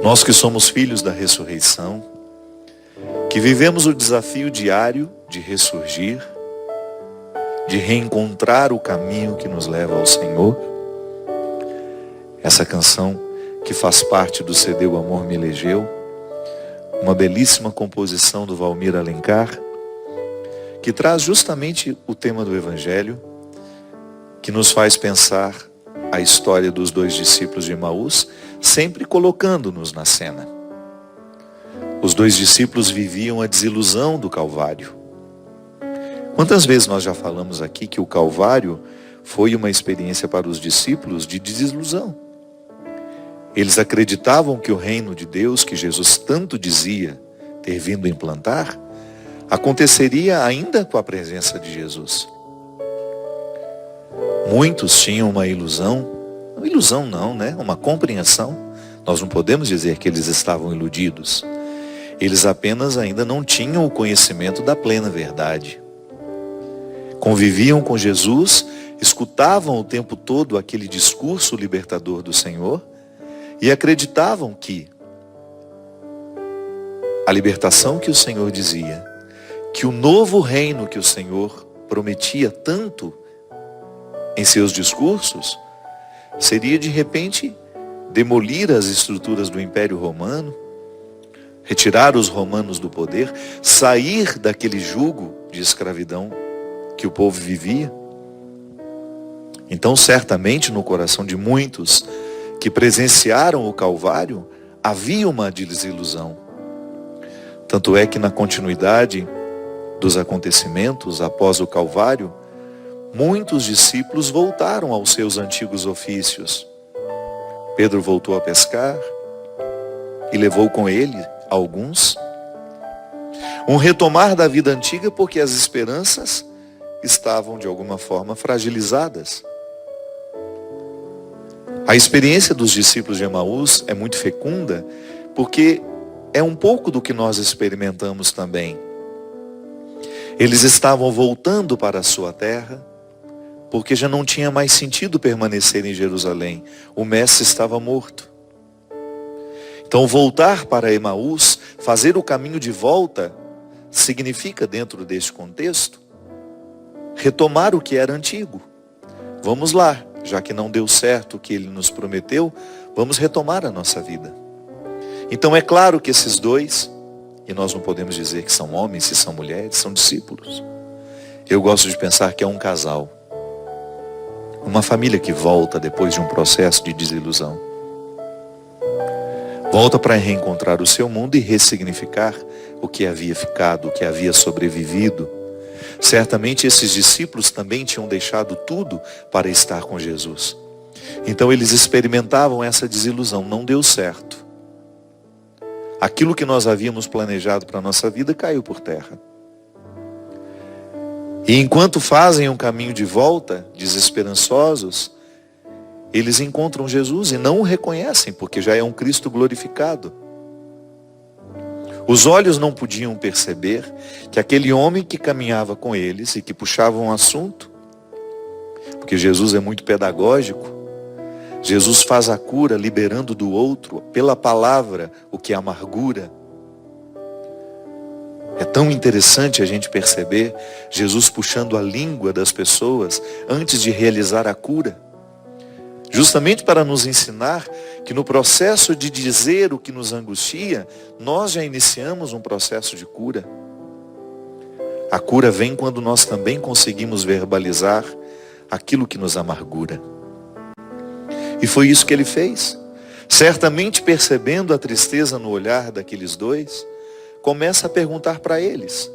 Nós que somos filhos da ressurreição, que vivemos o desafio diário de ressurgir, de reencontrar o caminho que nos leva ao Senhor. Essa canção que faz parte do CD O Amor Me Elegeu, uma belíssima composição do Valmir Alencar, que traz justamente o tema do Evangelho, que nos faz pensar a história dos dois discípulos de Emaús, sempre colocando-nos na cena. Os dois discípulos viviam a desilusão do Calvário. Quantas vezes nós já falamos aqui que o Calvário foi uma experiência para os discípulos de desilusão? Eles acreditavam que o reino de Deus, que Jesus tanto dizia ter vindo implantar, aconteceria ainda com a presença de Jesus. Muitos tinham uma ilusão não, né? Uma compreensão. Nós não podemos dizer que eles estavam iludidos. Eles apenas ainda não tinham o conhecimento da plena verdade. Conviviam com Jesus, escutavam o tempo todo aquele discurso libertador do Senhor e acreditavam que a libertação que o Senhor dizia, que o novo reino que o Senhor prometia tanto em seus discursos, seria de repente demolir as estruturas do Império Romano, retirar os romanos do poder, sair daquele jugo de escravidão que o povo vivia. Então, certamente no coração de muitos que presenciaram o Calvário, havia uma desilusão. Tanto é que na continuidade dos acontecimentos após o Calvário, muitos discípulos voltaram aos seus antigos ofícios. Pedro voltou a pescar e levou com ele alguns. Um retomar da vida antiga porque as esperanças estavam de alguma forma fragilizadas. A experiência dos discípulos de Emaús é muito fecunda porque é um pouco do que nós experimentamos também. Eles estavam voltando para a sua terra, porque já não tinha mais sentido permanecer em Jerusalém. O mestre estava morto. Então voltar para Emaús, fazer o caminho de volta, significa, dentro deste contexto, retomar o que era antigo. Vamos lá, já que não deu certo o que ele nos prometeu, vamos retomar a nossa vida. Então é claro que esses dois, e nós não podemos dizer que são homens, se são mulheres, são discípulos. Eu gosto de pensar que é um casal. Uma família que volta depois de um processo de desilusão. Volta para reencontrar o seu mundo e ressignificar o que havia ficado, o que havia sobrevivido. Certamente esses discípulos também tinham deixado tudo para estar com Jesus. Então eles experimentavam essa desilusão, não deu certo. Aquilo que nós havíamos planejado para a nossa vida caiu por terra. E enquanto fazem um caminho de volta, desesperançosos, eles encontram Jesus e não o reconhecem, porque já é um Cristo glorificado. Os olhos não podiam perceber que aquele homem que caminhava com eles e que puxava um assunto, porque Jesus é muito pedagógico, Jesus faz a cura liberando do outro, pela palavra, o que é amargura. É tão interessante a gente perceber Jesus puxando a língua das pessoas antes de realizar a cura. Justamente para nos ensinar que no processo de dizer o que nos angustia, nós já iniciamos um processo de cura. A cura vem quando nós também conseguimos verbalizar aquilo que nos amargura. E foi isso que ele fez. Certamente percebendo a tristeza no olhar daqueles dois, começa a perguntar para eles: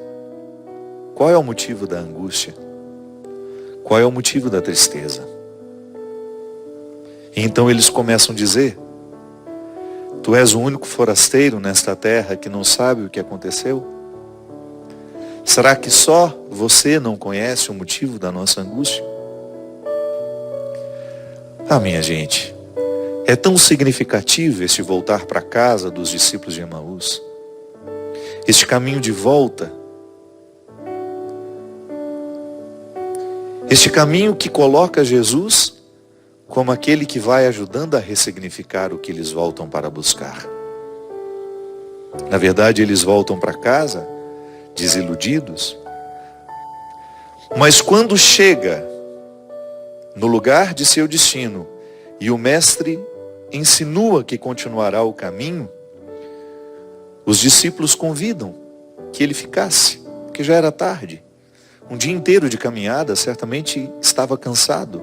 qual é o motivo da angústia? Qual é o motivo da tristeza? E então eles começam a dizer: tu és o único forasteiro nesta terra que não sabe o que aconteceu? Será que só você não conhece o motivo da nossa angústia? Ah, minha gente, é tão significativo este voltar para casa dos discípulos de Emaús. Este caminho de volta. Este caminho que coloca Jesus como aquele que vai ajudando a ressignificar o que eles voltam para buscar. Na verdade, eles voltam para casa desiludidos. Mas quando chega no lugar de seu destino e o mestre insinua que continuará o caminho, os discípulos convidam que ele ficasse, porque já era tarde. Um dia inteiro de caminhada, certamente estava cansado.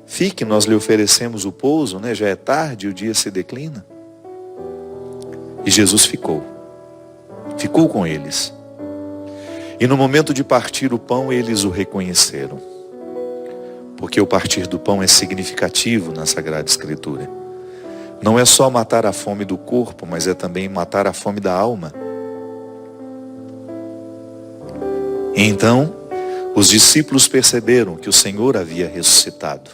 Fique, nós lhe oferecemos o pouso, né? Já é tarde, o dia se declina. E Jesus ficou com eles. E no momento de partir o pão, eles o reconheceram. Porque o partir do pão é significativo na Sagrada Escritura. Não é só matar a fome do corpo, mas é também matar a fome da alma. E então, os discípulos perceberam que o Senhor havia ressuscitado.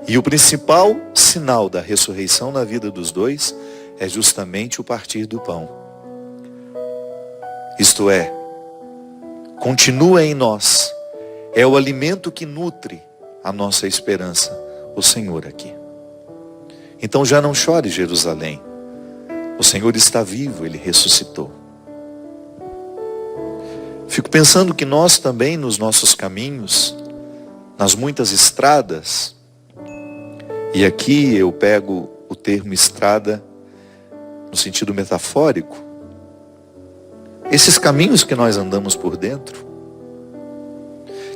E o principal sinal da ressurreição na vida dos dois é justamente o partir do pão. Isto é, continua em nós, é o alimento que nutre a nossa esperança, o Senhor aqui. Então já não chore, Jerusalém, o Senhor está vivo, Ele ressuscitou. Fico pensando que nós também, nos nossos caminhos, nas muitas estradas, e aqui eu pego o termo estrada no sentido metafórico, esses caminhos que nós andamos por dentro,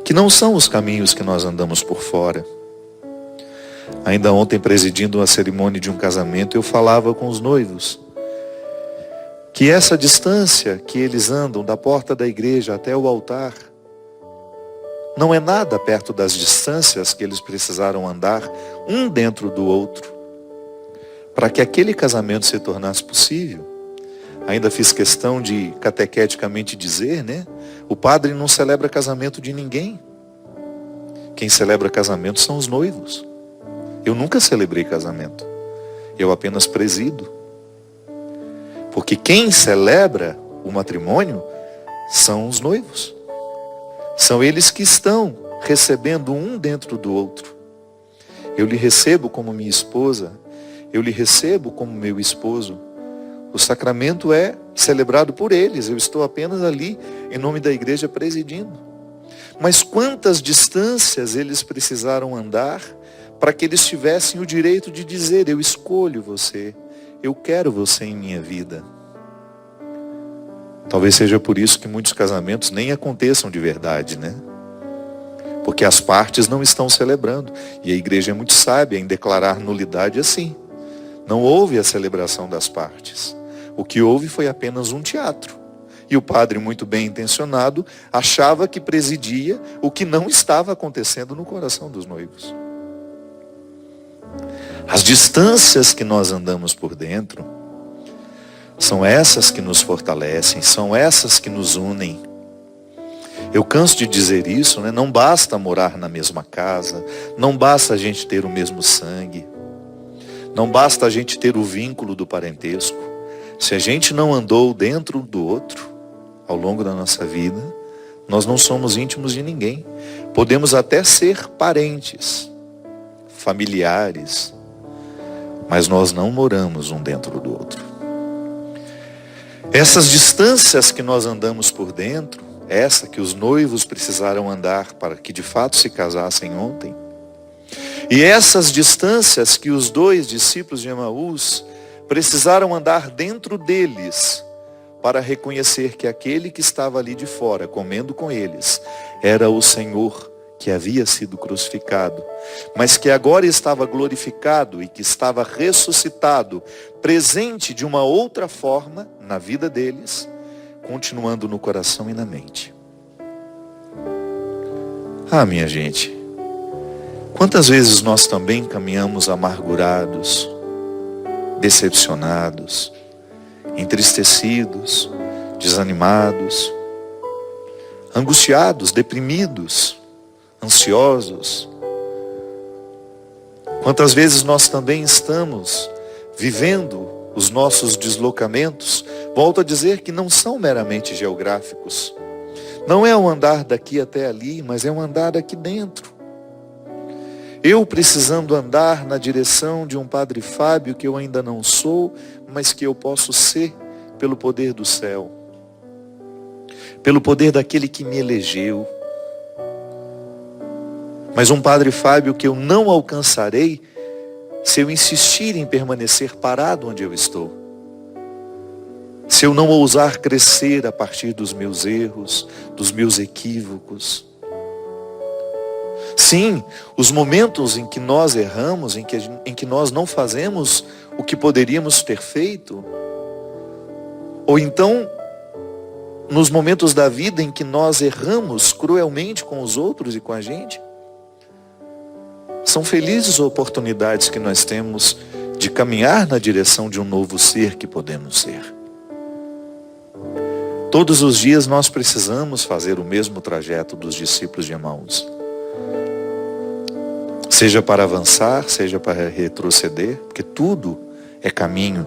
que não são os caminhos que nós andamos por fora. Ainda ontem, presidindo uma cerimônia de um casamento, eu falava com os noivos que essa distância que eles andam da porta da igreja até o altar não é nada perto das distâncias que eles precisaram andar um dentro do outro para que aquele casamento se tornasse possível. Ainda fiz questão de catequeticamente dizer, né? O padre não celebra casamento de ninguém. Quem celebra casamento são os noivos. Eu nunca celebrei casamento. Eu apenas presido. Porque quem celebra o matrimônio são os noivos. São eles que estão recebendo um dentro do outro. Eu lhe recebo como minha esposa. Eu lhe recebo como meu esposo. O sacramento é celebrado por eles. Eu estou apenas ali, em nome da igreja, presidindo. Mas quantas distâncias eles precisaram andar para que eles tivessem o direito de dizer: eu escolho você, eu quero você em minha vida. Talvez seja por isso que muitos casamentos nem aconteçam de verdade, né? Porque as partes não estão celebrando. E a igreja é muito sábia em declarar nulidade assim. Não houve a celebração das partes. O que houve foi apenas um teatro. E o padre, muito bem intencionado, achava que presidia o que não estava acontecendo no coração dos noivos. As distâncias que nós andamos por dentro são essas que nos fortalecem, são essas que nos unem. Eu canso de dizer isso, né? Não basta morar na mesma casa, não basta a gente ter o mesmo sangue, não basta a gente ter o vínculo do parentesco. Se a gente não andou dentro do outro, ao longo da nossa vida, nós não somos íntimos de ninguém. Podemos até ser parentes, familiares, mas nós não moramos um dentro do outro. Essas distâncias que nós andamos por dentro, essa que os noivos precisaram andar para que de fato se casassem ontem, e essas distâncias que os dois discípulos de Emaús precisaram andar dentro deles para reconhecer que aquele que estava ali de fora, comendo com eles, era o Senhor que havia sido crucificado, mas que agora estava glorificado e que estava ressuscitado, presente de uma outra forma na vida deles, continuando no coração e na mente. Ah, minha gente, quantas vezes nós também caminhamos amargurados, decepcionados, entristecidos, desanimados, angustiados, deprimidos, ansiosos. Quantas vezes nós também estamos vivendo os nossos deslocamentos, volto a dizer que não são meramente geográficos. Não é um andar daqui até ali, mas é um andar aqui dentro. Eu precisando andar na direção de um Padre Fábio que eu ainda não sou, mas que eu posso ser pelo poder do céu, pelo poder daquele que me elegeu. Mas um Padre Fábio que eu não alcançarei se eu insistir em permanecer parado onde eu estou. Se eu não ousar crescer a partir dos meus erros, dos meus equívocos. Sim, os momentos em que nós erramos, em que nós não fazemos o que poderíamos ter feito, ou então, nos momentos da vida em que nós erramos cruelmente com os outros e com a gente, são felizes oportunidades que nós temos de caminhar na direção de um novo ser que podemos ser. Todos os dias nós precisamos fazer o mesmo trajeto dos discípulos de Emaús. Seja para avançar, seja para retroceder, porque tudo é caminho.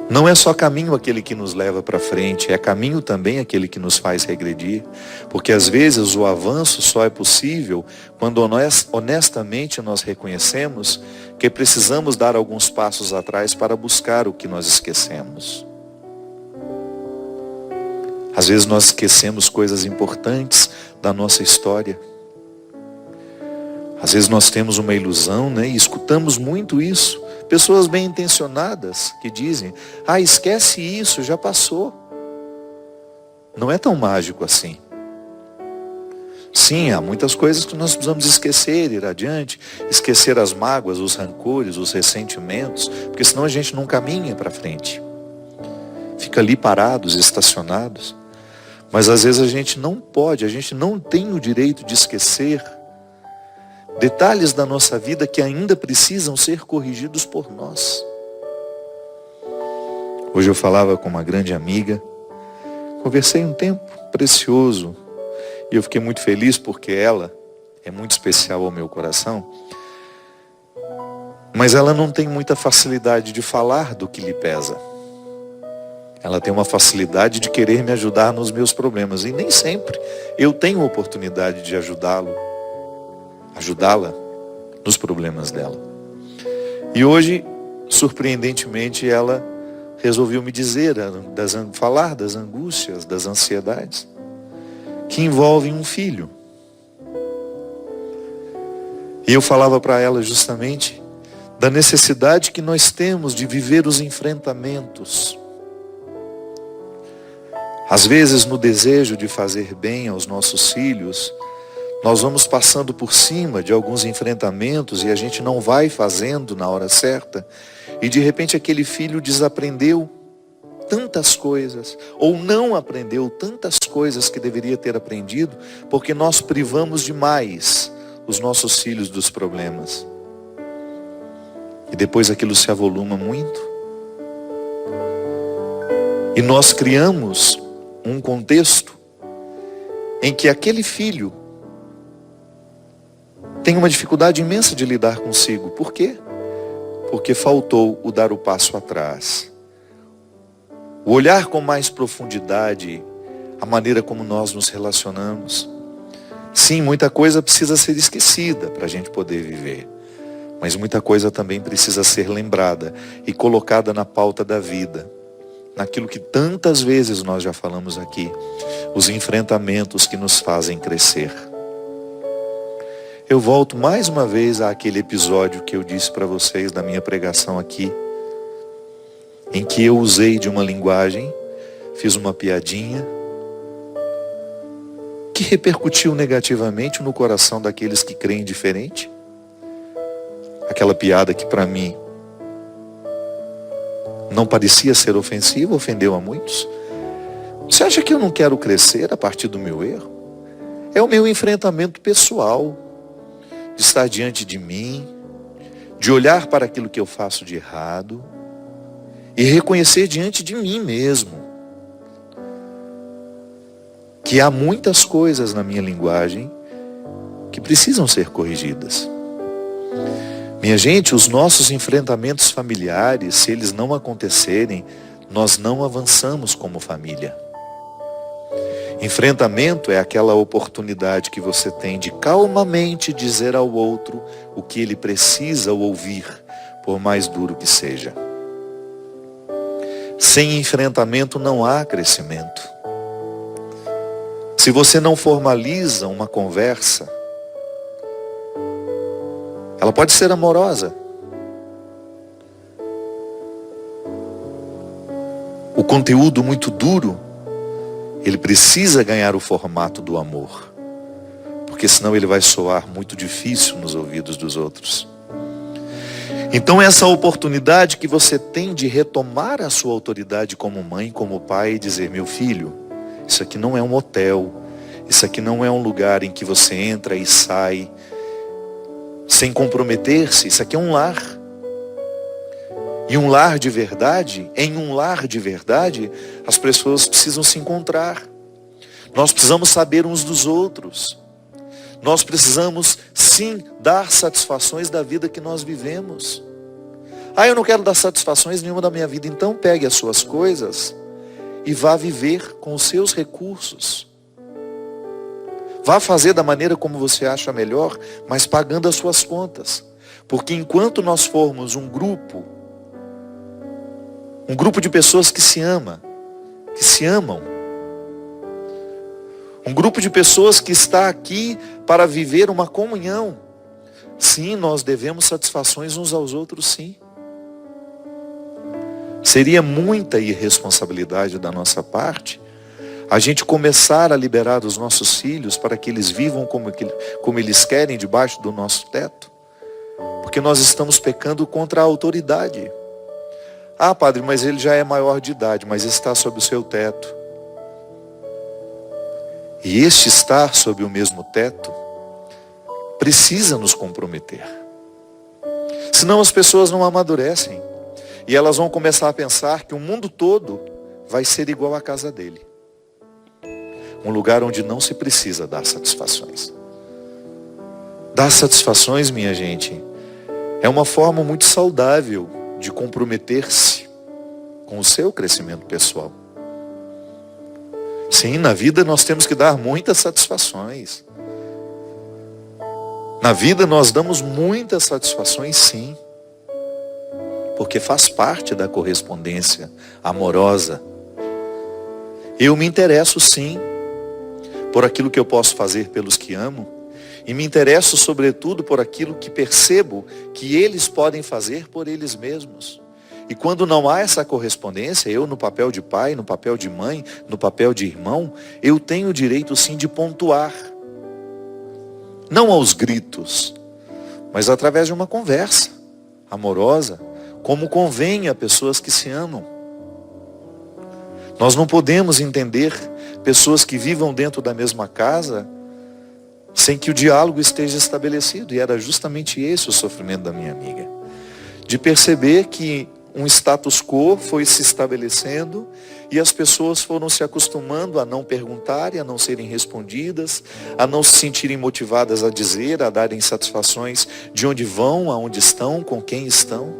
Não é só caminho aquele que nos leva para frente, é caminho também aquele que nos faz regredir. Porque às vezes o avanço só é possível quando honestamente nós reconhecemos que precisamos dar alguns passos atrás para buscar o que nós esquecemos. Às vezes nós esquecemos coisas importantes da nossa história. Às vezes nós temos uma ilusão, né? E escutamos muito isso. Pessoas bem intencionadas que dizem, esquece isso, já passou. Não é tão mágico assim. Sim, há muitas coisas que nós precisamos esquecer, ir adiante, esquecer as mágoas, os rancores, os ressentimentos, porque senão a gente não caminha para frente. Fica ali parados, estacionados. Mas às vezes a gente não pode, a gente não tem o direito de esquecer detalhes da nossa vida que ainda precisam ser corrigidos por nós. Hoje eu falava com uma grande amiga, conversei um tempo precioso, e eu fiquei muito feliz porque ela é muito especial ao meu coração, mas ela não tem muita facilidade de falar do que lhe pesa. Ela tem uma facilidade de querer me ajudar nos meus problemas, e nem sempre eu tenho oportunidade de ajudá-la nos problemas dela. E hoje, surpreendentemente, ela resolveu me dizer, falar das angústias, das ansiedades, que envolvem um filho. E eu falava para ela justamente da necessidade que nós temos de viver os enfrentamentos. Às vezes, no desejo de fazer bem aos nossos filhos, nós vamos passando por cima de alguns enfrentamentos e a gente não vai fazendo na hora certa. E de repente aquele filho desaprendeu tantas coisas, ou não aprendeu tantas coisas que deveria ter aprendido, porque nós privamos demais os nossos filhos dos problemas. E depois aquilo se avoluma muito. E nós criamos um contexto em que aquele filho tem uma dificuldade imensa de lidar consigo. Por quê? Porque faltou o dar o passo atrás. O olhar com mais profundidade, a maneira como nós nos relacionamos. Sim, muita coisa precisa ser esquecida para a gente poder viver. Mas muita coisa também precisa ser lembrada e colocada na pauta da vida. Naquilo que tantas vezes nós já falamos aqui, os enfrentamentos que nos fazem crescer. Eu volto mais uma vez àquele episódio que eu disse para vocês da minha pregação aqui, em que eu usei de uma linguagem, fiz uma piadinha, que repercutiu negativamente no coração daqueles que creem diferente. Aquela piada que para mim não parecia ser ofensiva, ofendeu a muitos. Você acha que eu não quero crescer a partir do meu erro? É o meu enfrentamento pessoal, de estar diante de mim, de olhar para aquilo que eu faço de errado e reconhecer diante de mim mesmo que há muitas coisas na minha linguagem que precisam ser corrigidas. Minha gente, os nossos enfrentamentos familiares, se eles não acontecerem, nós não avançamos como família. Enfrentamento é aquela oportunidade que você tem de calmamente dizer ao outro o que ele precisa ouvir, por mais duro que seja. Sem enfrentamento não há crescimento. Se você não formaliza uma conversa, ela pode ser amorosa. O conteúdo muito duro, ele precisa ganhar o formato do amor, porque senão ele vai soar muito difícil nos ouvidos dos outros. Então essa oportunidade que você tem de retomar a sua autoridade como mãe, como pai, e dizer: meu filho, isso aqui não é um hotel, isso aqui não é um lugar em que você entra e sai sem comprometer-se, isso aqui é um lar. E um lar de verdade, em um lar de verdade, as pessoas precisam se encontrar. Nós precisamos saber uns dos outros. Nós precisamos, sim, dar satisfações da vida que nós vivemos. Eu não quero dar satisfações nenhuma da minha vida. Então pegue as suas coisas e vá viver com os seus recursos. Vá fazer da maneira como você acha melhor, mas pagando as suas contas. Porque enquanto nós formos um grupo de pessoas que se amam, um grupo de pessoas que está aqui para viver uma comunhão, sim, nós devemos satisfações uns aos outros, sim. Seria muita irresponsabilidade da nossa parte a gente começar a liberar os nossos filhos para que eles vivam como eles querem debaixo do nosso teto, porque nós estamos pecando contra a autoridade. Padre, mas ele já é maior de idade, mas está sob o seu teto. E este estar sob o mesmo teto precisa nos comprometer. Senão as pessoas não amadurecem. E elas vão começar a pensar que o mundo todo vai ser igual à casa dele. Um lugar onde não se precisa dar satisfações. Dar satisfações, minha gente, é uma forma muito saudável de comprometer-se com o seu crescimento pessoal. Sim, na vida nós temos que dar muitas satisfações. Na vida nós damos muitas satisfações, sim. Porque faz parte da correspondência amorosa. Eu me interesso, sim, por aquilo que eu posso fazer pelos que amo. E me interesso, sobretudo, por aquilo que percebo que eles podem fazer por eles mesmos. E quando não há essa correspondência, eu no papel de pai, no papel de mãe, no papel de irmão, eu tenho o direito, sim, de pontuar. Não aos gritos, mas através de uma conversa amorosa, como convém a pessoas que se amam. Nós não podemos entender pessoas que vivam dentro da mesma casa sem que o diálogo esteja estabelecido. E era justamente esse o sofrimento da minha amiga. De perceber que um status quo foi se estabelecendo e as pessoas foram se acostumando a não perguntarem, a não serem respondidas, a não se sentirem motivadas a dizer, a darem satisfações de onde vão, aonde estão, com quem estão,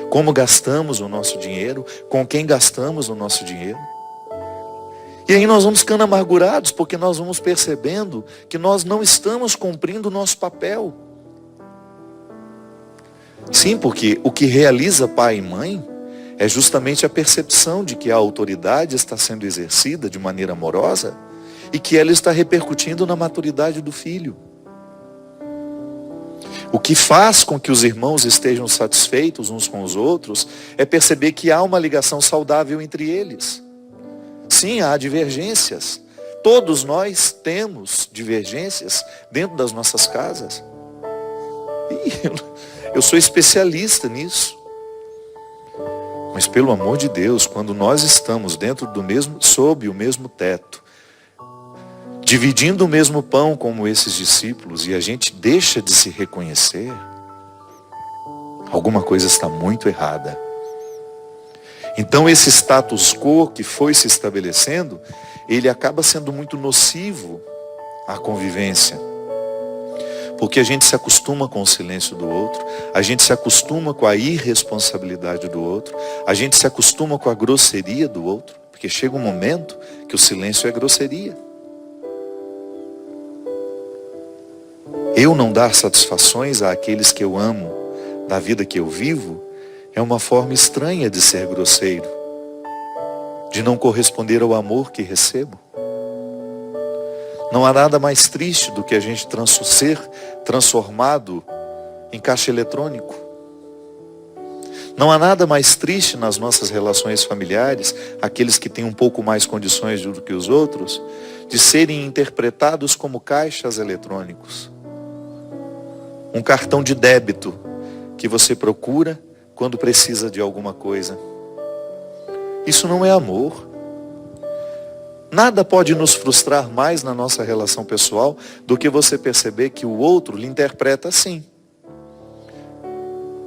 como gastamos o nosso dinheiro, com quem gastamos o nosso dinheiro. E aí nós vamos ficando amargurados porque nós vamos percebendo que nós não estamos cumprindo o nosso papel. Sim, porque o que realiza pai e mãe é justamente a percepção de que a autoridade está sendo exercida de maneira amorosa e que ela está repercutindo na maturidade do filho. O que faz com que os irmãos estejam satisfeitos uns com os outros é perceber que há uma ligação saudável entre eles. Sim, há divergências. Todos nós temos divergências dentro das nossas casas. E eu sou especialista nisso. Mas pelo amor de Deus, quando nós estamos sob o mesmo teto, dividindo o mesmo pão como esses discípulos, e a gente deixa de se reconhecer, alguma coisa está muito errada. Então esse status quo que foi se estabelecendo, ele acaba sendo muito nocivo à convivência. Porque a gente se acostuma com o silêncio do outro, a gente se acostuma com a irresponsabilidade do outro, a gente se acostuma com a grosseria do outro. porque chega um momento que o silêncio é grosseria. Eu não dar satisfações àqueles que eu amo, da vida que eu vivo, é uma forma estranha de ser grosseiro, de não corresponder ao amor que recebo. Não há nada mais triste do que a gente ser transformado em caixa eletrônico. Não há nada mais triste nas nossas relações familiares, aqueles que têm um pouco mais condições do que os outros, de serem interpretados como caixas eletrônicos. Um cartão de débito que você procura quando precisa de alguma coisa. Isso não é amor. Nada pode nos frustrar mais na nossa relação pessoal do que você perceber que o outro lhe interpreta assim.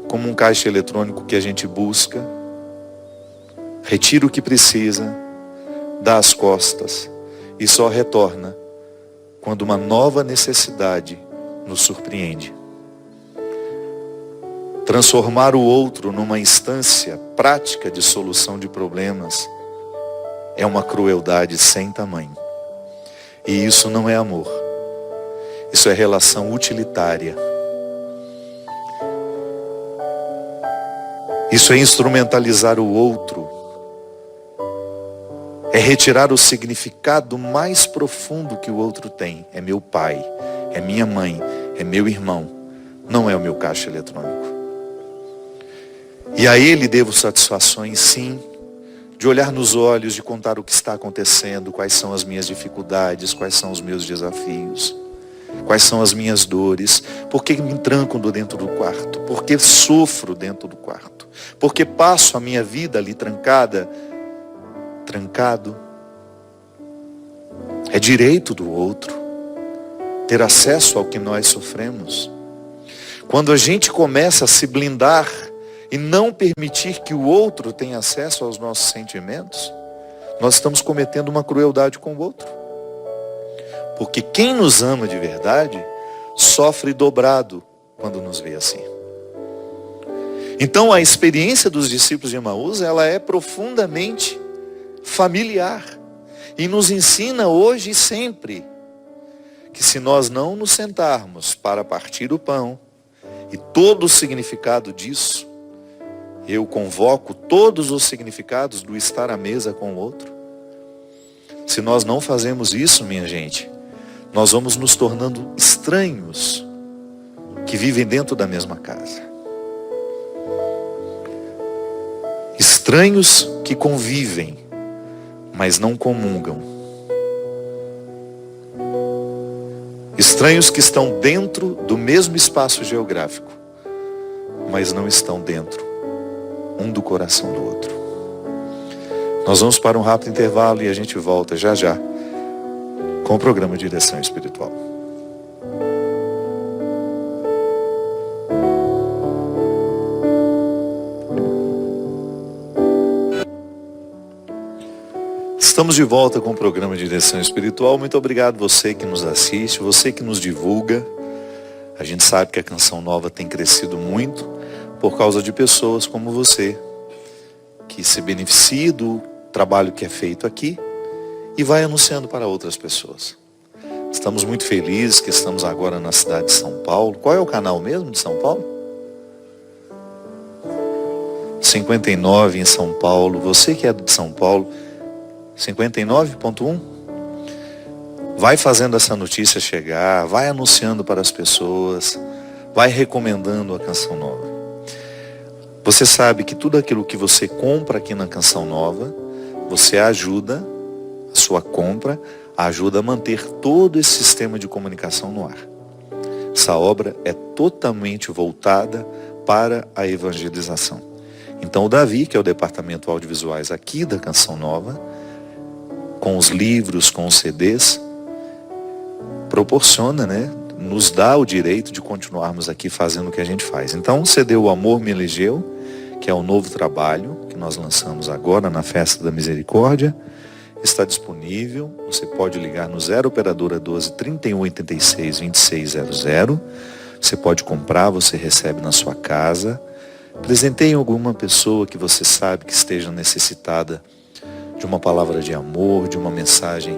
Como um caixa eletrônico que a gente busca, retira o que precisa, dá as costas e só retorna quando uma nova necessidade nos surpreende. Transformar o outro numa instância prática de solução de problemas é uma crueldade sem tamanho. E isso não é amor. Isso é relação utilitária. Isso é instrumentalizar o outro. É retirar o significado mais profundo que o outro tem. É meu pai, é minha mãe, é meu irmão. Não é o meu caixa eletrônico. E a ele devo satisfações, sim, de olhar nos olhos, de contar o que está acontecendo, quais são as minhas dificuldades, quais são os meus desafios, quais são as minhas dores, por que me tranco dentro do quarto, por que sofro dentro do quarto, por que passo a minha vida ali trancado. É direito do outro ter acesso ao que nós sofremos. Quando a gente começa a se blindar e não permitir que o outro tenha acesso aos nossos sentimentos, nós estamos cometendo uma crueldade com o outro. Porque quem nos ama de verdade sofre dobrado quando nos vê assim. Então a experiência dos discípulos de Emaús, ela é profundamente familiar e nos ensina hoje e sempre que se nós não nos sentarmos para partir o pão e todo o significado disso, eu convoco todos os significados do estar à mesa com o outro. Se nós não fazemos isso, minha gente, nós vamos nos tornando estranhos que vivem dentro da mesma casa. Estranhos que convivem, mas não comungam. Estranhos que estão dentro do mesmo espaço geográfico, mas não estão dentro um do coração do outro. Nós vamos para um rápido intervalo e a gente volta já já com o programa Direção Espiritual. Estamos de volta com o programa Direção Espiritual. Muito obrigado você que nos assiste, você que nos divulga. A gente sabe que a Canção Nova tem crescido muito por causa de pessoas como você, que se beneficia do trabalho que é feito aqui e vai anunciando para outras pessoas. Estamos muito felizes que estamos agora na cidade de São Paulo. Qual é o canal mesmo de São Paulo? 59 em São Paulo. Você que é de São Paulo, 59.1? Vai fazendo essa notícia chegar, vai anunciando para as pessoas, vai recomendando a Canção Nova. Você sabe que tudo aquilo que você compra aqui na Canção Nova, você ajuda, a sua compra ajuda a manter todo esse sistema de comunicação no ar. Essa obra é totalmente voltada para a evangelização. Então o Davi, que é o departamento audiovisuais aqui da Canção Nova, com os livros, com os CDs, proporciona, nos dá o direito de continuarmos aqui fazendo o que a gente faz. Então o CD O Amor Me Elegeu, que é o novo trabalho que nós lançamos agora na Festa da Misericórdia, está disponível. Você pode ligar no 0 operadora 12 31 86 2600. Você pode comprar, você recebe na sua casa. Presenteie alguma pessoa que você sabe que esteja necessitada de uma palavra de amor, de uma mensagem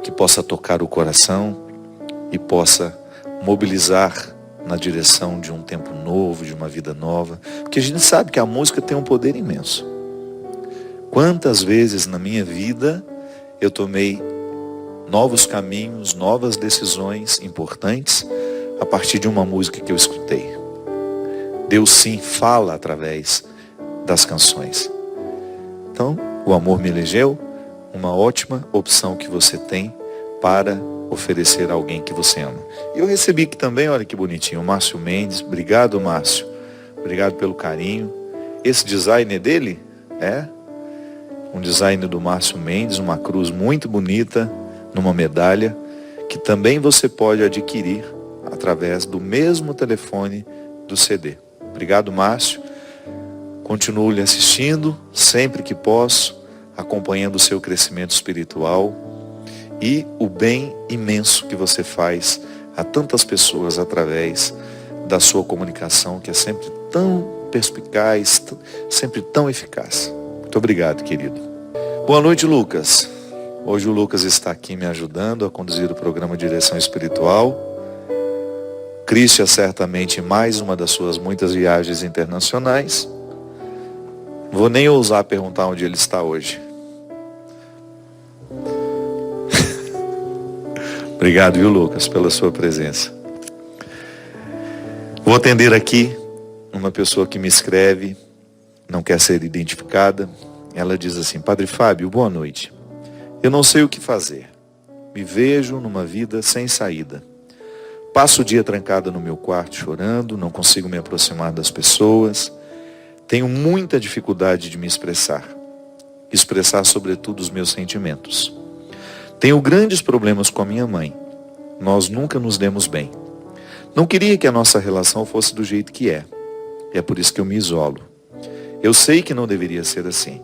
que possa tocar o coração e possa mobilizar na direção de um tempo novo, de uma vida nova. Porque a gente sabe que a música tem um poder imenso. Quantas vezes na minha vida eu tomei novos caminhos, novas decisões importantes a partir de uma música que eu escutei. Deus sim fala através das canções. Então, o Amor Me Elegeu, uma ótima opção que você tem para oferecer a alguém que você ama. E eu recebi aqui também, olha que bonitinho, o Márcio Mendes. Obrigado, Márcio. Obrigado pelo carinho. Esse design é dele? É. Um design do Márcio Mendes, uma cruz muito bonita, numa medalha, que também você pode adquirir através do mesmo telefone do CD. Obrigado, Márcio. Continuo lhe assistindo sempre que posso, acompanhando o seu crescimento espiritual e o bem imenso que você faz a tantas pessoas através da sua comunicação, que é sempre tão perspicaz, sempre tão eficaz. Muito obrigado, querido. Boa noite, Lucas. Hoje o Lucas está aqui me ajudando a conduzir o programa Direção Espiritual. Cristian certamente mais uma das suas muitas viagens internacionais. Vou nem ousar perguntar onde ele está hoje. Obrigado, viu, Lucas, pela sua presença. Vou atender aqui uma pessoa que me escreve, não quer ser identificada. Ela diz assim: Padre Fábio, boa noite. Eu não sei o que fazer. Me vejo numa vida sem saída. Passo o dia trancada no meu quarto chorando, não consigo me aproximar das pessoas. Tenho muita dificuldade de me expressar sobretudo os meus sentimentos. Tenho grandes problemas com a minha mãe. Nós nunca nos demos bem. Não queria que a nossa relação fosse do jeito que é. É por isso que eu me isolo. Eu sei que não deveria ser assim.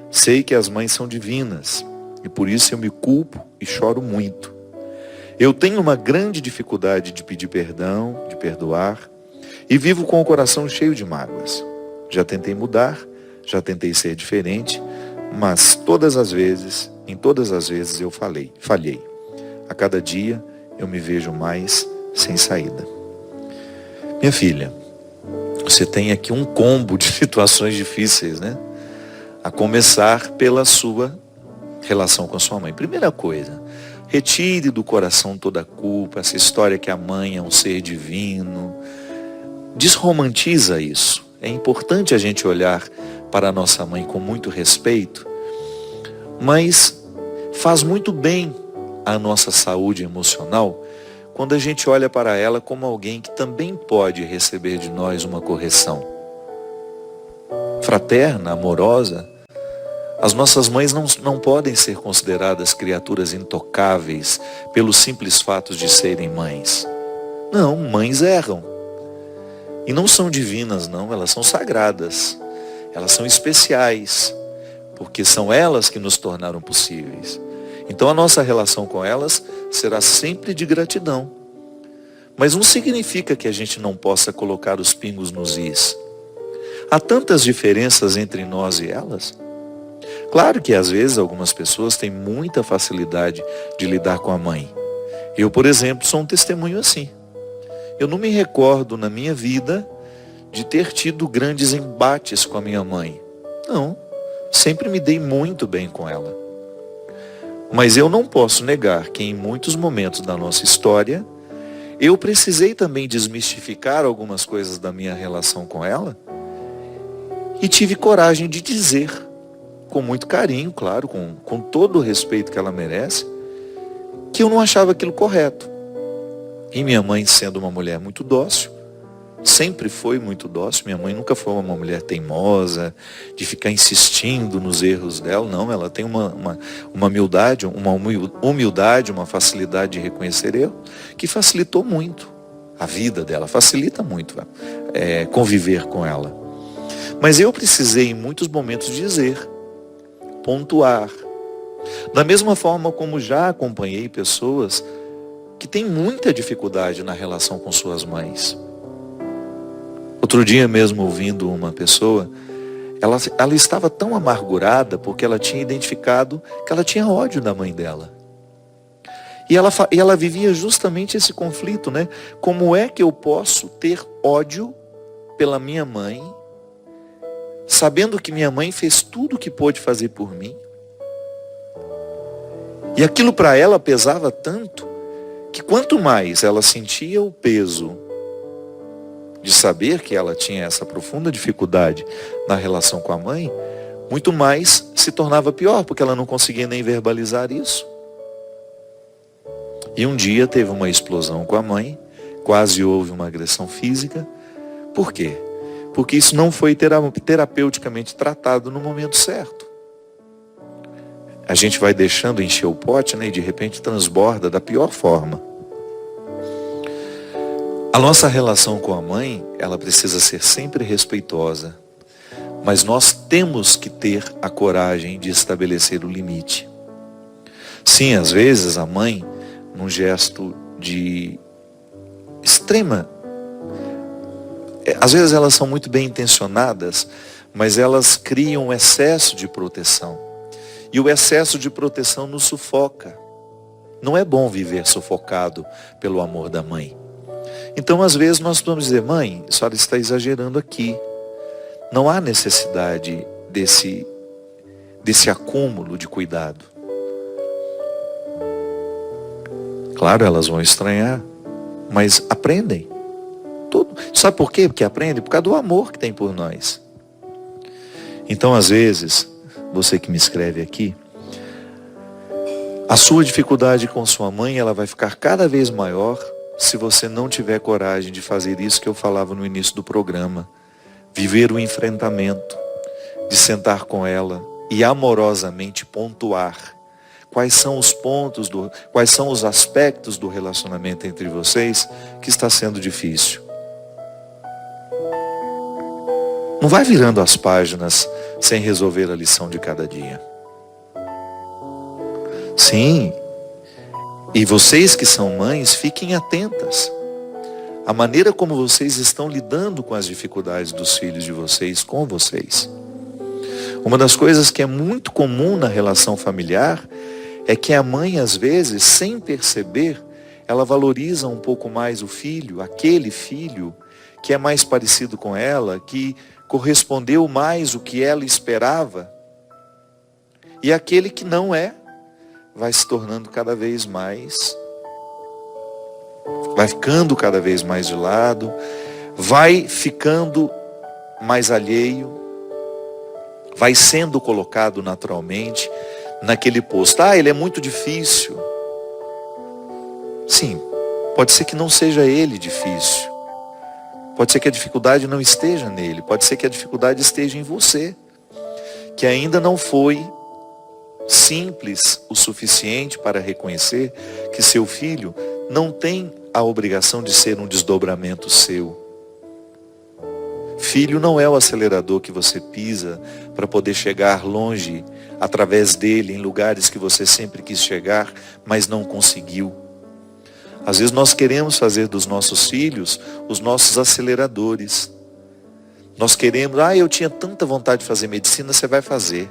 Sei que as mães são divinas e por isso eu me culpo e choro muito. Eu tenho uma grande dificuldade de pedir perdão, de perdoar e vivo com o coração cheio de mágoas. Já tentei mudar, já tentei ser diferente, mas em todas as vezes eu falhei. A cada dia eu me vejo mais sem saída. Minha filha, você tem aqui um combo de situações difíceis, né? A começar pela sua relação com a sua mãe. Primeira coisa, retire do coração toda a culpa, essa história que a mãe é um ser divino. Desromantiza isso. É importante a gente olhar para a nossa mãe com muito respeito, mas faz muito bem à nossa saúde emocional quando a gente olha para ela como alguém que também pode receber de nós uma correção fraterna, amorosa. As nossas mães não podem ser consideradas criaturas intocáveis pelo simples fato de serem mães. Não, mães erram. E não são divinas, não, elas são sagradas. Elas são especiais, porque são elas que nos tornaram possíveis. Então a nossa relação com elas será sempre de gratidão. Mas não significa que a gente não possa colocar os pingos nos is. Há tantas diferenças entre nós e elas. Claro que às vezes algumas pessoas têm muita facilidade de lidar com a mãe. Eu, por exemplo, sou um testemunho assim. Eu não me recordo na minha vida de ter tido grandes embates com a minha mãe. Não, sempre me dei muito bem com ela. Mas eu não posso negar que em muitos momentos da nossa história, eu precisei também desmistificar algumas coisas da minha relação com ela e tive coragem de dizer, com muito carinho, claro, com todo o respeito que ela merece, que eu não achava aquilo correto. E minha mãe, sendo uma mulher muito dócil, sempre foi muito dócil. Minha mãe nunca foi uma mulher teimosa, de ficar insistindo nos erros dela. Não, ela tem uma humildade, uma facilidade de reconhecer erro, que facilitou muito a vida dela, facilita muito conviver com ela. Mas eu precisei em muitos momentos dizer, pontuar. Da mesma forma como já acompanhei pessoas que têm muita dificuldade na relação com suas mães. Outro dia mesmo, ouvindo uma pessoa, Ela estava tão amargurada porque ela tinha identificado que ela tinha ódio da mãe dela. E ela vivia justamente esse conflito, né? Como é que eu posso ter ódio pela minha mãe, sabendo que minha mãe fez tudo o que pôde fazer por mim? E aquilo para ela pesava tanto, que quanto mais ela sentia o peso de saber que ela tinha essa profunda dificuldade na relação com a mãe, muito mais se tornava pior, porque ela não conseguia nem verbalizar isso. E um dia teve uma explosão com a mãe, quase houve uma agressão física. Por quê? Porque isso não foi terapeuticamente tratado no momento certo. A gente vai deixando encher o pote, né, e de repente transborda da pior forma. A nossa relação com a mãe, ela precisa ser sempre respeitosa, mas nós temos que ter a coragem de estabelecer o limite. Sim, às vezes a mãe, num gesto de extrema, às vezes elas são muito bem intencionadas, mas elas criam um excesso de proteção. E o excesso de proteção nos sufoca. Não é bom viver sufocado pelo amor da mãe. Então, às vezes, nós podemos dizer: mãe, a senhora está exagerando aqui. Não há necessidade desse acúmulo de cuidado. Claro, elas vão estranhar, mas aprendem. Tudo. Sabe por quê? Porque aprendem por causa do amor que tem por nós. Então, às vezes, você que me escreve aqui, a sua dificuldade com sua mãe, ela vai ficar cada vez maior se você não tiver coragem de fazer isso que eu falava no início do programa. Viver o enfrentamento, de sentar com ela e amorosamente pontuar quais são os pontos, quais são os aspectos do relacionamento entre vocês que está sendo difícil. Não vai virando as páginas sem resolver a lição de cada dia. Sim, e vocês que são mães, fiquem atentas. A maneira como vocês estão lidando com as dificuldades dos filhos de vocês com vocês. Uma das coisas que é muito comum na relação familiar é que a mãe, às vezes, sem perceber, ela valoriza um pouco mais o filho, aquele filho que é mais parecido com ela, que correspondeu mais o que ela esperava, e aquele que não é, vai se tornando cada vez mais, vai ficando cada vez mais de lado, vai ficando mais alheio, vai sendo colocado naturalmente naquele posto. Ah, ele é muito difícil. Sim, pode ser que não seja ele difícil. Pode ser que a dificuldade não esteja nele. Pode ser que a dificuldade esteja em você, que ainda não foi simples o suficiente para reconhecer que seu filho não tem a obrigação de ser um desdobramento seu. Filho não é o acelerador que você pisa para poder chegar longe através dele em lugares que você sempre quis chegar, mas não conseguiu. Às vezes nós queremos fazer dos nossos filhos os nossos aceleradores. Nós queremos: eu tinha tanta vontade de fazer medicina, você vai fazer.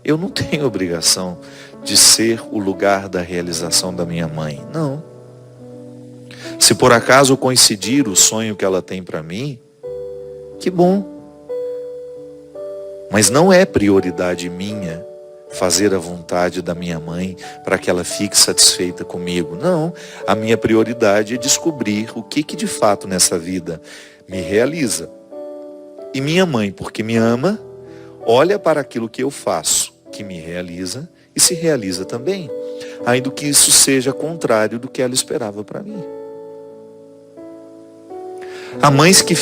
Eu não tenho obrigação de ser o lugar da realização da minha mãe. Não. Se por acaso coincidir o sonho que ela tem para mim, que bom. Mas não é prioridade minha fazer a vontade da minha mãe para que ela fique satisfeita comigo. Não, a minha prioridade é descobrir o que de fato nessa vida me realiza. E minha mãe, porque me ama, olha para aquilo que eu faço, que me realiza e se realiza também, ainda que isso seja contrário do que ela esperava para mim. Há mães que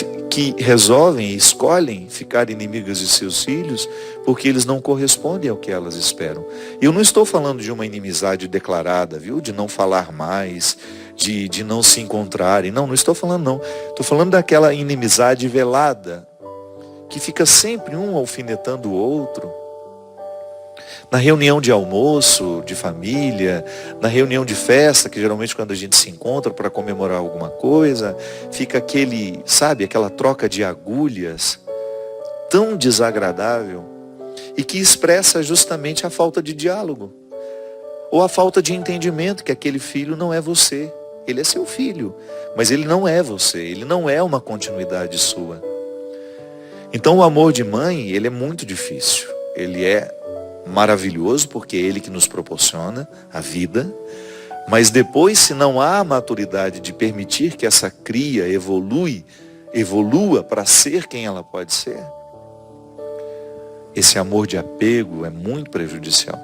resolvem e escolhem ficar inimigas de seus filhos porque eles não correspondem ao que elas esperam. Eu não estou falando de uma inimizade declarada, viu? De não falar mais, de não se encontrarem. Não estou falando não. Estou falando daquela inimizade velada, que fica sempre um alfinetando o outro. Na reunião de almoço, de família, na reunião de festa, que geralmente quando a gente se encontra para comemorar alguma coisa, fica aquela troca de agulhas tão desagradável e que expressa justamente a falta de diálogo ou a falta de entendimento que aquele filho não é você. Ele é seu filho, mas ele não é você, ele não é uma continuidade sua. Então o amor de mãe, ele é muito difícil. Ele é maravilhoso porque é ele que nos proporciona a vida, mas depois, se não há a maturidade de permitir que essa cria evolua para ser quem ela pode ser, esse amor de apego é muito prejudicial.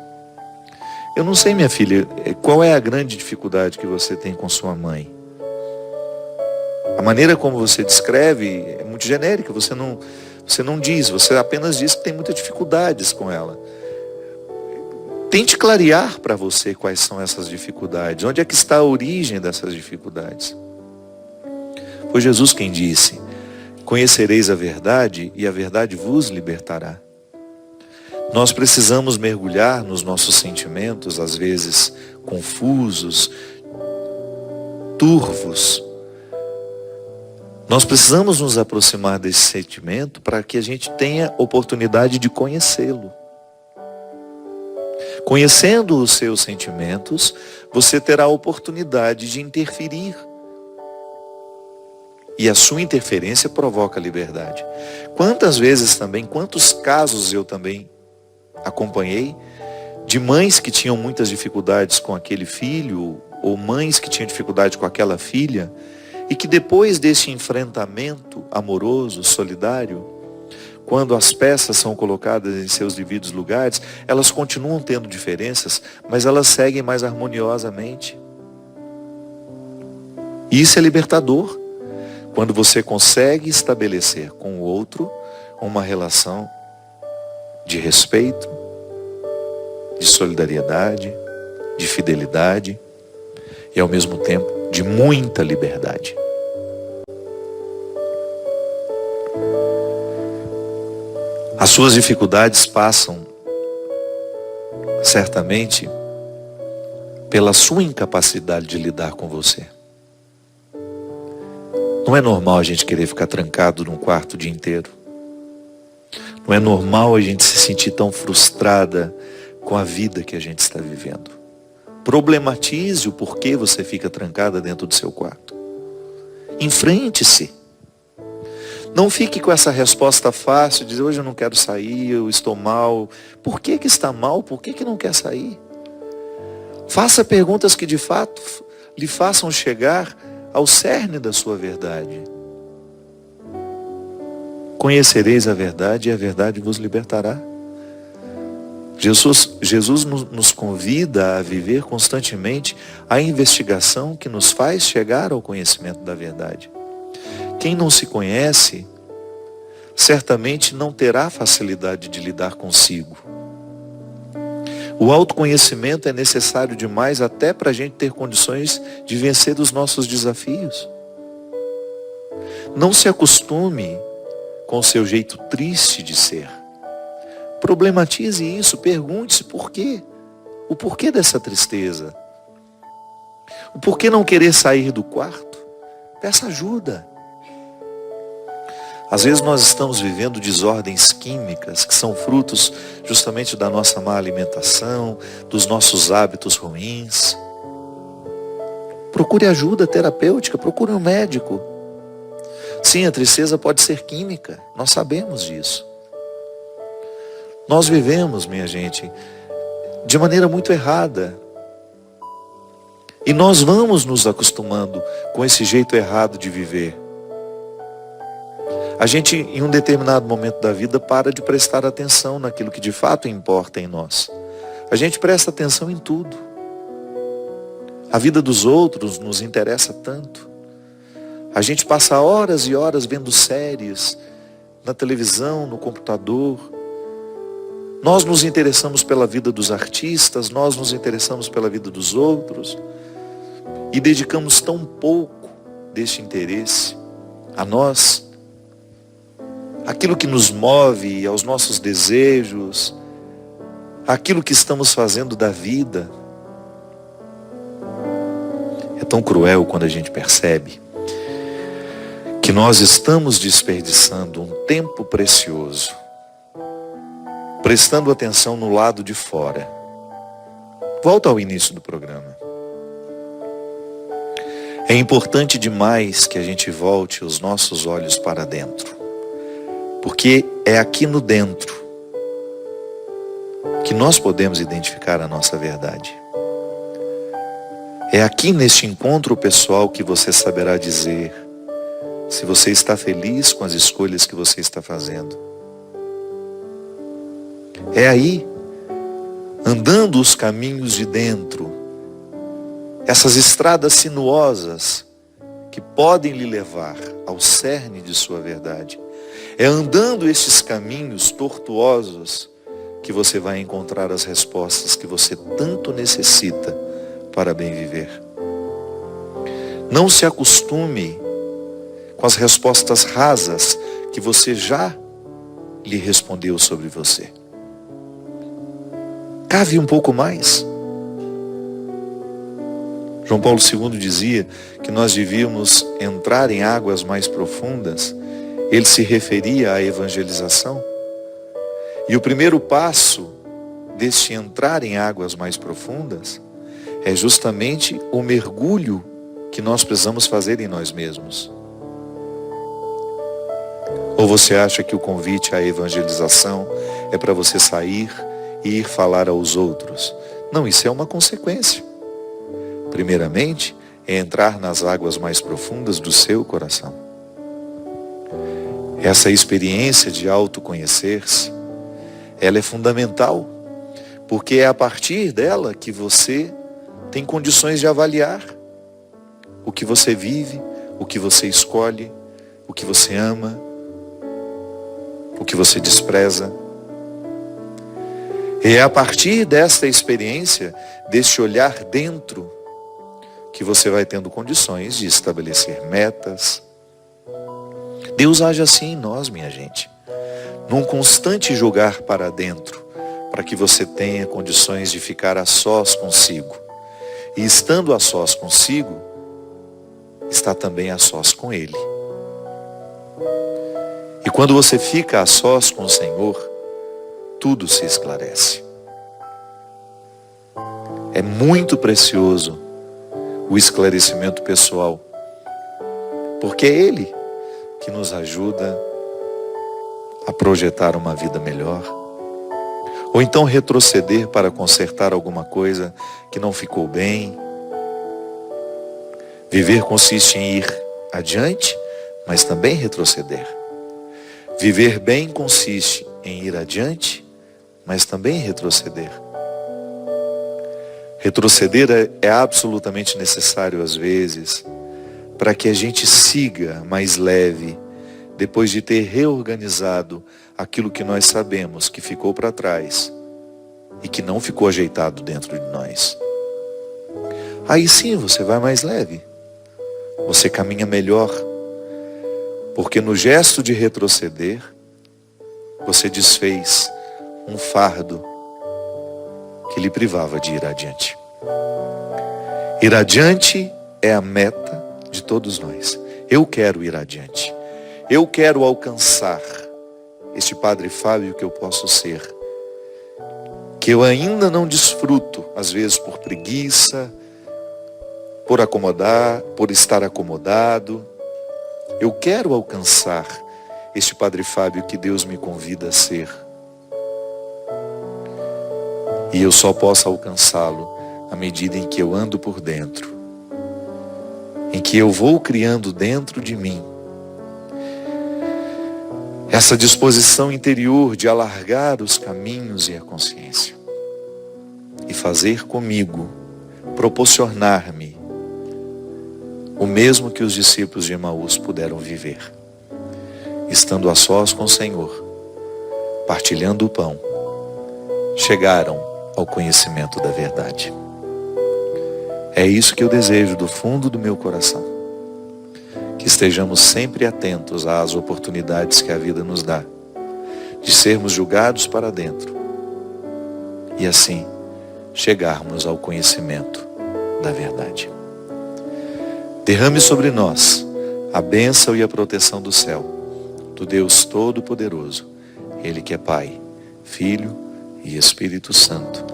Eu não sei, minha filha, qual é a grande dificuldade que você tem com sua mãe? A maneira como você descreve é muito genérica, você não diz, você apenas diz que tem muitas dificuldades com ela. Tente clarear para você quais são essas dificuldades, onde é que está a origem dessas dificuldades. Foi Jesus quem disse: conhecereis a verdade e a verdade vos libertará. Nós precisamos mergulhar nos nossos sentimentos, às vezes confusos, turvos. Nós precisamos nos aproximar desse sentimento para que a gente tenha oportunidade de conhecê-lo. Conhecendo os seus sentimentos, você terá a oportunidade de interferir. E a sua interferência provoca liberdade. Quantas vezes também, quantos casos eu também acompanhei de mães que tinham muitas dificuldades com aquele filho, ou mães que tinham dificuldade com aquela filha, e que depois desse enfrentamento amoroso, solidário, quando as peças são colocadas em seus devidos lugares, elas continuam tendo diferenças, mas elas seguem mais harmoniosamente. E isso é libertador, quando você consegue estabelecer com o outro uma relação de respeito, de solidariedade, de fidelidade e ao mesmo tempo de muita liberdade. As suas dificuldades passam certamente pela sua incapacidade de lidar com você. Não é normal a gente querer ficar trancado num quarto o dia inteiro. Não é normal a gente se sentir tão frustrada com a vida que a gente está vivendo. Problematize o porquê você fica trancada dentro do seu quarto. Enfrente-se. Não fique com essa resposta fácil, de dizer, hoje eu não quero sair, eu estou mal. Por que está mal? Por que não quer sair? Faça perguntas que de fato lhe façam chegar ao cerne da sua verdade. Conhecereis a verdade e a verdade vos libertará. Jesus nos convida a viver constantemente a investigação que nos faz chegar ao conhecimento da verdade. Quem não se conhece, certamente não terá facilidade de lidar consigo. O autoconhecimento é necessário demais até para a gente ter condições de vencer os nossos desafios. Não se acostume com o seu jeito triste de ser. Problematize isso, pergunte-se por quê. O porquê dessa tristeza. O porquê não querer sair do quarto. Peça ajuda. Às vezes nós estamos vivendo desordens químicas que são frutos justamente da nossa má alimentação, dos nossos hábitos ruins. Procure ajuda terapêutica, procure um médico. Sim, a tristeza pode ser química, nós sabemos disso. Nós vivemos, minha gente, de maneira muito errada. E nós vamos nos acostumando com esse jeito errado de viver. A gente, em um determinado momento da vida, para de prestar atenção naquilo que de fato importa em nós. A gente presta atenção em tudo. A vida dos outros nos interessa tanto. A gente passa horas e horas vendo séries, na televisão, no computador. Nós nos interessamos pela vida dos artistas, nós nos interessamos pela vida dos outros. E dedicamos tão pouco deste interesse a nós, aquilo que nos move, aos nossos desejos, aquilo que estamos fazendo da vida. É tão cruel quando a gente percebe que nós estamos desperdiçando um tempo precioso, prestando atenção no lado de fora. Volta ao início do programa. É importante demais que a gente volte os nossos olhos para dentro, porque é aqui no dentro que nós podemos identificar a nossa verdade. É aqui neste encontro pessoal que você saberá dizer se você está feliz com as escolhas que você está fazendo. É aí, andando os caminhos de dentro, essas estradas sinuosas que podem lhe levar ao cerne de sua verdade. É andando estes caminhos tortuosos que você vai encontrar as respostas que você tanto necessita para bem viver. Não se acostume com as respostas rasas que você já lhe respondeu sobre você. Cave um pouco mais. João Paulo II dizia que nós devíamos entrar em águas mais profundas. Ele se referia à evangelização. E o primeiro passo deste entrar em águas mais profundas é justamente o mergulho que nós precisamos fazer em nós mesmos. Ou você acha que o convite à evangelização é para você sair e ir falar aos outros? Não, isso é uma consequência. Primeiramente, é entrar nas águas mais profundas do seu coração. Essa experiência de autoconhecer-se, ela é fundamental, porque é a partir dela que você tem condições de avaliar o que você vive, o que você escolhe, o que você ama, o que você despreza. E é a partir desta experiência, deste olhar dentro, que você vai tendo condições de estabelecer metas. Deus age assim em nós, minha gente, num constante jogar para dentro, para que você tenha condições de ficar a sós consigo. E estando a sós consigo, está também a sós com Ele. E quando você fica a sós com o Senhor, tudo se esclarece. É muito precioso o esclarecimento pessoal, porque é Ele que nos ajuda a projetar uma vida melhor, ou então retroceder para consertar alguma coisa que não ficou bem. Viver consiste em ir adiante, mas também retroceder. Viver bem consiste em ir adiante, mas também retroceder. Retroceder é absolutamente necessário às vezes, para que a gente siga mais leve, depois de ter reorganizado aquilo que nós sabemos que ficou para trás e que não ficou ajeitado dentro de nós. Aí sim você vai mais leve, você caminha melhor, porque no gesto de retroceder, você desfez um fardo que lhe privava de ir adiante. Ir adiante é a meta de todos nós. Eu quero ir adiante. Eu quero alcançar este Padre Fábio que eu posso ser, que eu ainda não desfruto, às vezes por preguiça, por acomodar, por estar acomodado. Eu quero alcançar este Padre Fábio que Deus me convida a ser. E eu só posso alcançá-lo à medida em que eu ando por dentro, em que eu vou criando dentro de mim essa disposição interior de alargar os caminhos e a consciência e fazer comigo, proporcionar-me o mesmo que os discípulos de Emaús puderam viver, estando a sós com o Senhor, partilhando o pão, chegaram ao conhecimento da verdade. É isso que eu desejo do fundo do meu coração. Que estejamos sempre atentos às oportunidades que a vida nos dá, de sermos julgados para dentro e assim chegarmos ao conhecimento da verdade. Derrame sobre nós a bênção e a proteção do céu, do Deus Todo-Poderoso, Ele que é Pai, Filho e Espírito Santo,